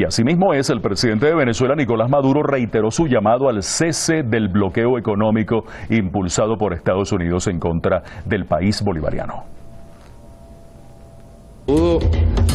Y asimismo el presidente de Venezuela, Nicolás Maduro, reiteró su llamado al cese del bloqueo económico impulsado por Estados Unidos en contra del país bolivariano.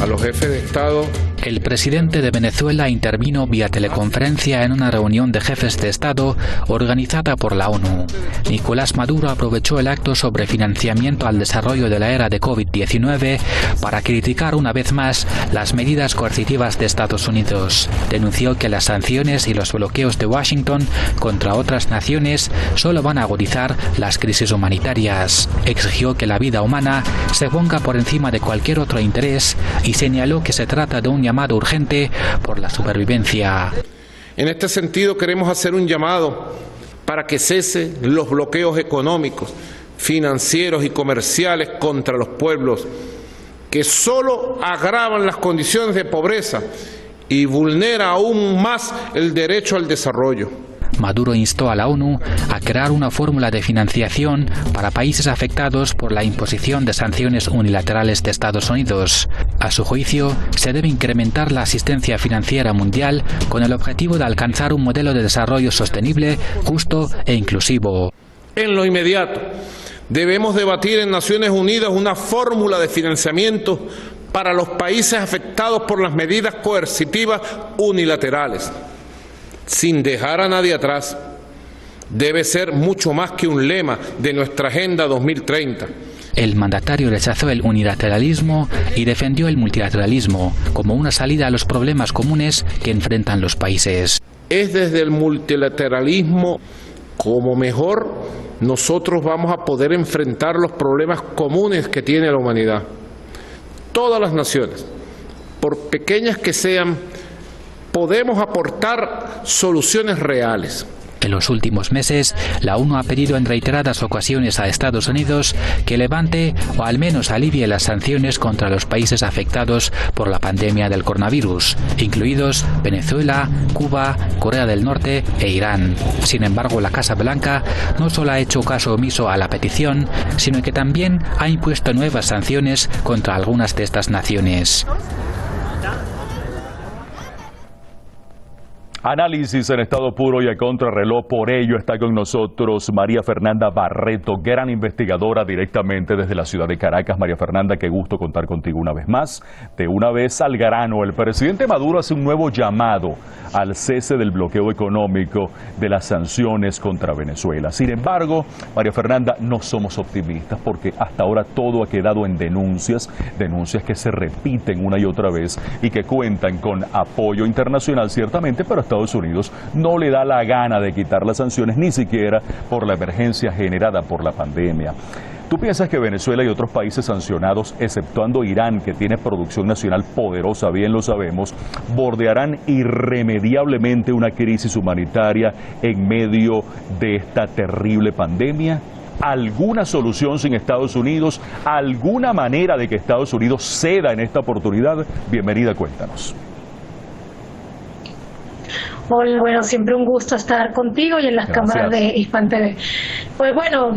A los jefes de Estado. El presidente de Venezuela intervino vía teleconferencia en una reunión de jefes de Estado organizada por la ONU. Nicolás Maduro aprovechó el acto sobre financiamiento al desarrollo de la era de COVID-19 para criticar una vez más las medidas coercitivas de Estados Unidos. Denunció que las sanciones y los bloqueos de Washington contra otras naciones solo van a agudizar las crisis humanitarias. Exigió que la vida humana se ponga por encima de cualquier otro interés y señaló que se trata de un llamado urgente por la supervivencia. En este sentido queremos hacer un llamado para que cese los bloqueos económicos, financieros y comerciales contra los pueblos, que solo agravan las condiciones de pobreza y vulnera aún más el derecho al desarrollo. Maduro instó a la ONU a crear una fórmula de financiación para países afectados por la imposición de sanciones unilaterales de Estados Unidos. A su juicio, se debe incrementar la asistencia financiera mundial con el objetivo de alcanzar un modelo de desarrollo sostenible, justo e inclusivo. En lo inmediato, debemos debatir en Naciones Unidas una fórmula de financiamiento para los países afectados por las medidas coercitivas unilaterales, sin dejar a nadie atrás. Debe ser mucho más que un lema de nuestra Agenda 2030. El mandatario rechazó el unilateralismo y defendió el multilateralismo como una salida a los problemas comunes que enfrentan los países. Es desde el multilateralismo como mejor nosotros vamos a poder enfrentar los problemas comunes que tiene la humanidad. Todas las naciones, por pequeñas que sean, podemos aportar soluciones reales. En los últimos meses, la ONU ha pedido en reiteradas ocasiones a Estados Unidos que levante o al menos alivie las sanciones contra los países afectados por la pandemia del coronavirus, incluidos Venezuela, Cuba, Corea del Norte e Irán. Sin embargo, la Casa Blanca no solo ha hecho caso omiso a la petición, sino que también ha impuesto nuevas sanciones contra algunas de estas naciones. Análisis en estado puro y a contrarreloj. Por ello está con nosotros María Fernanda Barreto, gran investigadora directamente desde la ciudad de Caracas. María Fernanda, qué gusto contar contigo una vez más. De una vez al grano, el presidente Maduro hace un nuevo llamado al cese del bloqueo económico de las sanciones contra Venezuela. Sin embargo, María Fernanda, no somos optimistas porque hasta ahora todo ha quedado en denuncias que se repiten una y otra vez y que cuentan con apoyo internacional ciertamente, pero Estados Unidos no le da la gana de quitar las sanciones ni siquiera por la emergencia generada por la pandemia. ¿Tú piensas que Venezuela y otros países sancionados, exceptuando Irán, que tiene producción nacional poderosa, bien lo sabemos, bordearán irremediablemente una crisis humanitaria en medio de esta terrible pandemia? ¿Alguna solución sin Estados Unidos? ¿Alguna manera de que Estados Unidos ceda en esta oportunidad? Bienvenida, cuéntanos. Hola, bueno, siempre un gusto estar contigo y en las cámaras de Hispan TV. Pues bueno,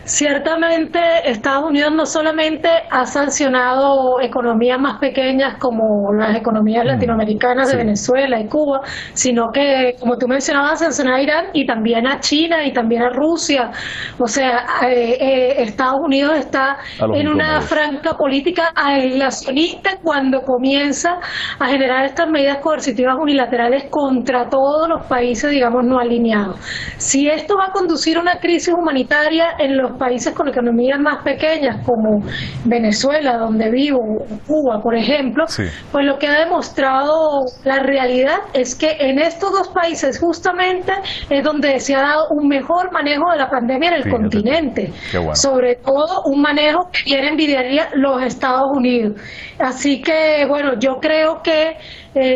ciertamente Estados Unidos no solamente ha sancionado economías más pequeñas como las economías latinoamericanas de Venezuela y Cuba, sino que, como tú mencionabas, ha sancionado a Irán y también a China y también a Rusia. O sea, Estados Unidos está en una franca política aislacionista cuando comienza a generar estas medidas coercitivas unilaterales contra todos los países, digamos, no alineados. Si esto va a conducir a una crisis humanitaria en los países con economías más pequeñas, como Venezuela, donde vivo, Cuba, por ejemplo, pues lo que ha demostrado la realidad es que en estos dos países justamente es donde se ha dado un mejor manejo de la pandemia en el continente. Bueno. Sobre todo un manejo que bien envidiaría los Estados Unidos. Así que, bueno, yo creo que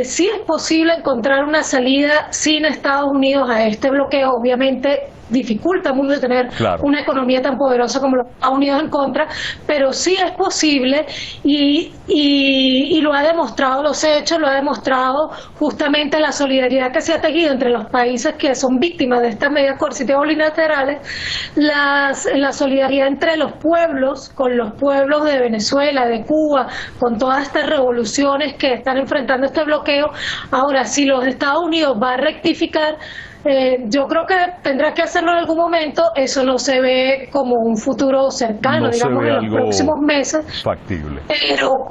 sí es posible encontrar una salida sin Estados Unidos a este bloqueo. Obviamente dificulta mucho tener una economía tan poderosa como los Estados Unidos en contra, pero sí es posible y lo ha demostrado, los hechos lo ha demostrado justamente la solidaridad que se ha tejido entre los países que son víctimas de estas medidas coercitivas unilaterales, la solidaridad entre los pueblos, con los pueblos de Venezuela, de Cuba, con todas estas revoluciones que están enfrentando este bloqueo. Ahora, si los Estados Unidos va a rectificar, yo creo que tendrá que hacerlo en algún momento. Eso no se ve como un futuro cercano, digamos, en los próximos meses. Factible.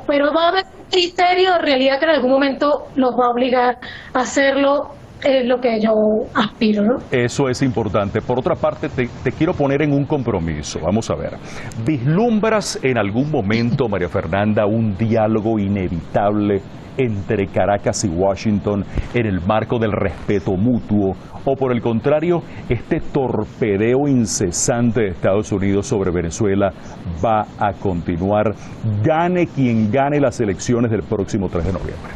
Pero va a haber un criterio de realidad que en algún momento los va a obligar a hacerlo. Es lo que yo aspiro, ¿no? Eso es importante. Por otra parte, te quiero poner en un compromiso. Vamos a ver. ¿Vislumbras en algún momento, María Fernanda, un diálogo inevitable entre Caracas y Washington en el marco del respeto mutuo? ¿O por el contrario, este torpedeo incesante de Estados Unidos sobre Venezuela va a continuar, gane quien gane las elecciones del próximo 3 de noviembre?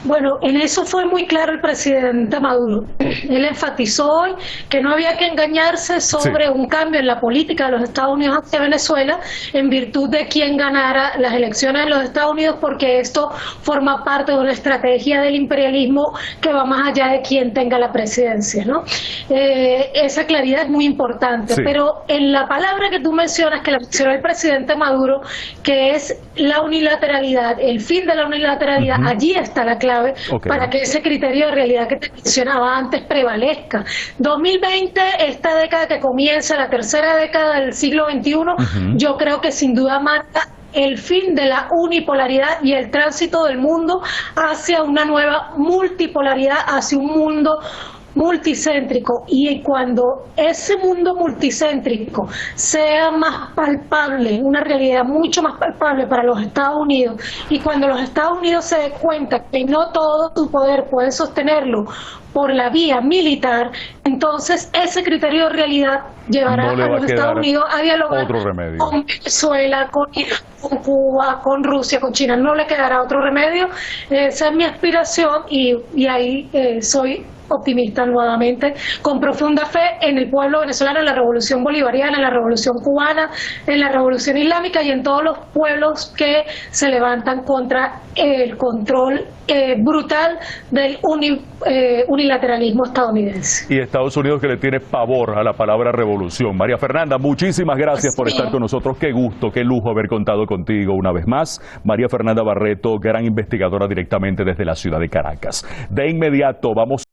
Bueno, en eso fue muy claro el presidente Maduro. Él enfatizó hoy que no había que engañarse sobre un cambio en la política de los Estados Unidos hacia Venezuela en virtud de quién ganara las elecciones en los Estados Unidos, porque esto forma parte de una estrategia del imperialismo que va más allá de quién tenga la presidencia, ¿no? Esa claridad es muy importante, pero en la palabra que tú mencionas, que la mencionó el presidente Maduro, que es la unilateralidad, el fin de la unilateralidad, allí está la clave para que ese criterio de realidad que te mencionaba antes prevalezca. 2020, esta década que comienza, la tercera década del siglo XXI, yo creo que sin duda marca el fin de la unipolaridad y el tránsito del mundo hacia una nueva multipolaridad, hacia un mundo multicéntrico. Y cuando ese mundo multicéntrico sea más palpable, una realidad mucho más palpable para los Estados Unidos, y cuando los Estados Unidos se den cuenta que no todo su poder puede sostenerlo por la vía militar, entonces ese criterio de realidad llevará a los Estados Unidos a dialogar con Venezuela, con Irán, con Cuba, con Rusia, con China. No le quedará otro remedio. Esa es mi aspiración y ahí soy optimista nuevamente, con profunda fe en el pueblo venezolano, en la revolución bolivariana, en la revolución cubana, en la revolución islámica y en todos los pueblos que se levantan contra el control brutal del unilateralismo estadounidense. Y Estados Unidos, que le tiene pavor a la palabra revolución. María Fernanda, muchísimas gracias por estar con nosotros. Qué gusto, qué lujo haber contado contigo una vez más. María Fernanda Barreto, gran investigadora directamente desde la ciudad de Caracas. De inmediato vamos